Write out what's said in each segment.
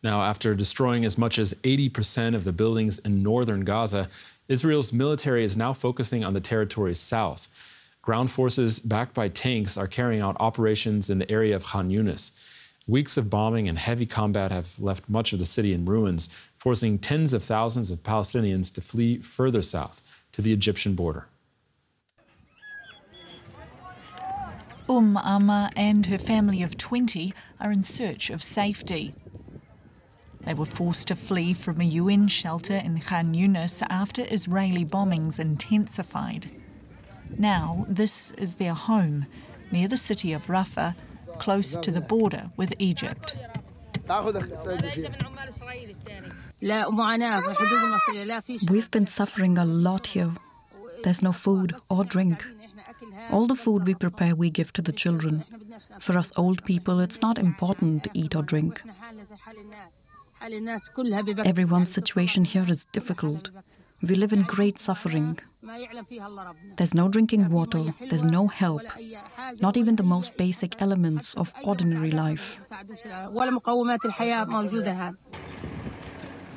Now, after destroying as much as 80% of the buildings in northern Gaza, Israel's military is now focusing on the territory's south. Ground forces backed by tanks are carrying out operations in the area of Khan Yunis. Weeks of bombing and heavy combat have left much of the city in ruins, forcing tens of thousands of Palestinians to flee further south to the Egyptian border. Amma and her family of 20 are in search of safety. They were forced to flee from a UN shelter in Khan Yunis after Israeli bombings intensified. Now, this is their home, near the city of Rafah, close to the border with Egypt. We've been suffering a lot here. There's no food or drink. All the food we prepare, we give to the children. For us old people, it's not important to eat or drink. Everyone's situation here is difficult. We live in great suffering. There's no drinking water, there's no help, not even the most basic elements of ordinary life.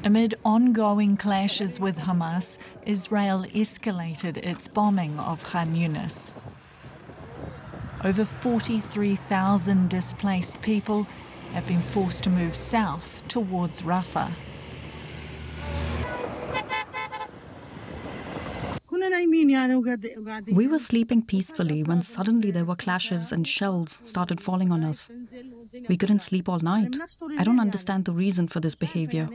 Amid ongoing clashes with Hamas, Israel escalated its bombing of Khan Yunis. Over 43,000 displaced people have been forced to move south towards Rafah. We were sleeping peacefully when suddenly there were clashes and shells started falling on us. We couldn't sleep all night. I don't understand the reason for this behavior.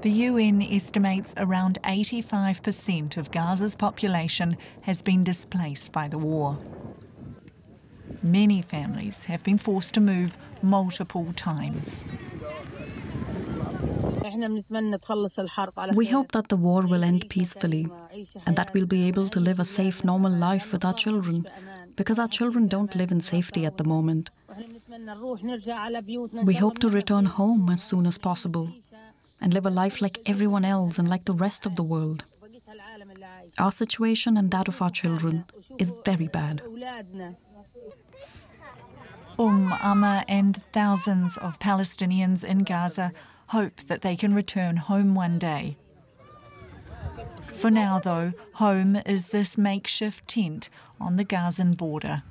The UN estimates around 85% of Gaza's population has been displaced by the war. Many families have been forced to move multiple times. We hope that the war will end peacefully and that we'll be able to live a safe, normal life with our children, because our children don't live in safety at the moment. We hope to return home as soon as possible and live a life like everyone else and like the rest of the world. Our situation and that of our children is very bad. Amma and thousands of Palestinians in Gaza hope that they can return home one day. For now, though, home is this makeshift tent on the Gazan border.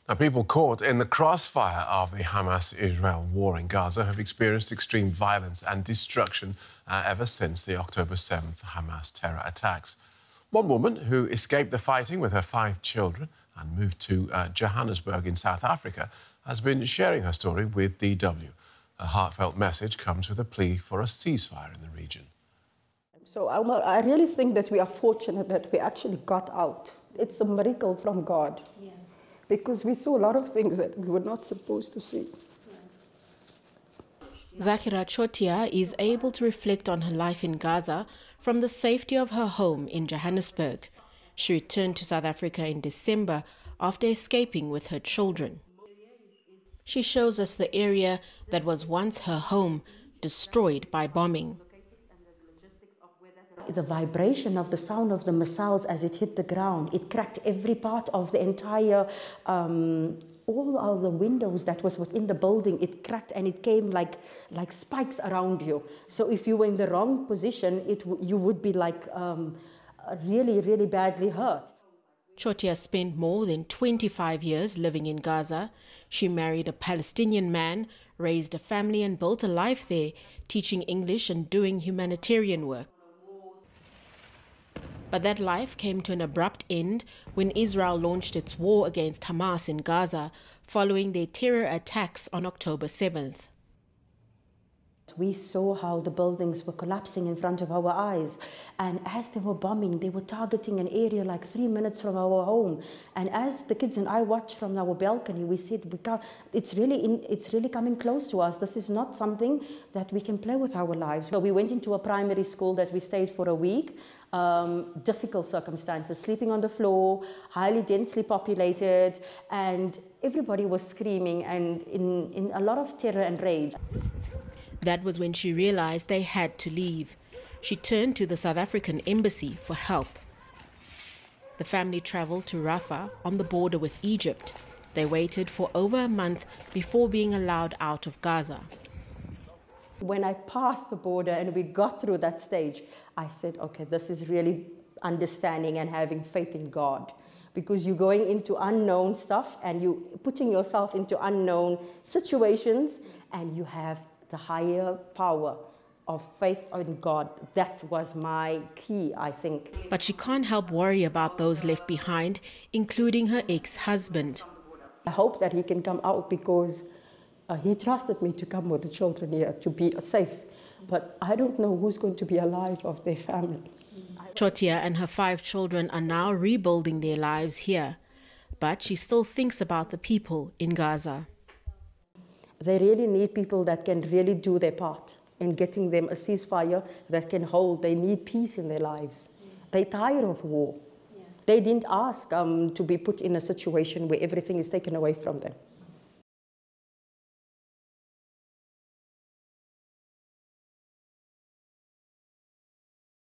Now, people caught in the crossfire of the Hamas-Israel war in Gaza have experienced extreme violence and destruction ever since the October 7th Hamas terror attacks. One woman who escaped the fighting with her 5 children and moved to Johannesburg in South Africa has been sharing her story with DW. A heartfelt message comes with a plea for a ceasefire in the region. So I really think that we are fortunate that we actually got out. It's a miracle from God. Yeah. Because we saw a lot of things that we were not supposed to see. Zakira Chotia is able to reflect on her life in Gaza from the safety of her home in Johannesburg. She returned to South Africa in December after escaping with her children. She shows us the area that was once her home, destroyed by bombing. The vibration of the sound of the missiles as it hit the ground, it cracked every part of the entire, all of the windows that was within the building, it cracked and it came like spikes around you. So if you were in the wrong position, you would be like really, really badly hurt. Chotia spent more than 25 years living in Gaza. She married a Palestinian man, raised a family and built a life there, teaching English and doing humanitarian work. But that life came to an abrupt end when Israel launched its war against Hamas in Gaza following their terror attacks on October 7th. We saw how the buildings were collapsing in front of our eyes, and as they were bombing, they were targeting an area like 3 minutes from our home. And as the kids and I watched from our balcony, we said, we can't, it's really coming close to us. This is not something that we can play with our lives. So we went into a primary school that we stayed for a week. Difficult circumstances, sleeping on the floor, highly densely populated, and everybody was screaming and in a lot of terror and rage. That was when she realized they had to leave. She turned to the South African embassy for help. The family traveled to Rafah on the border with Egypt. They waited for over a month before being allowed out of Gaza. When I passed the border and we got through that stage, I said, okay, this is really understanding and having faith in God. Because you're going into unknown stuff and you're putting yourself into unknown situations, and you have the higher power of faith in God. That was my key, I think. But she can't help worry about those left behind, including her ex-husband. I hope that he can come out, because he trusted me to come with the children here to be safe. But I don't know who's going to be alive of their family. Chotia and her 5 children are now rebuilding their lives here. But she still thinks about the people in Gaza. They really need people that can really do their part in getting them a ceasefire that can hold. They need peace in their lives. They're tired of war. They didn't ask to be put in a situation where everything is taken away from them.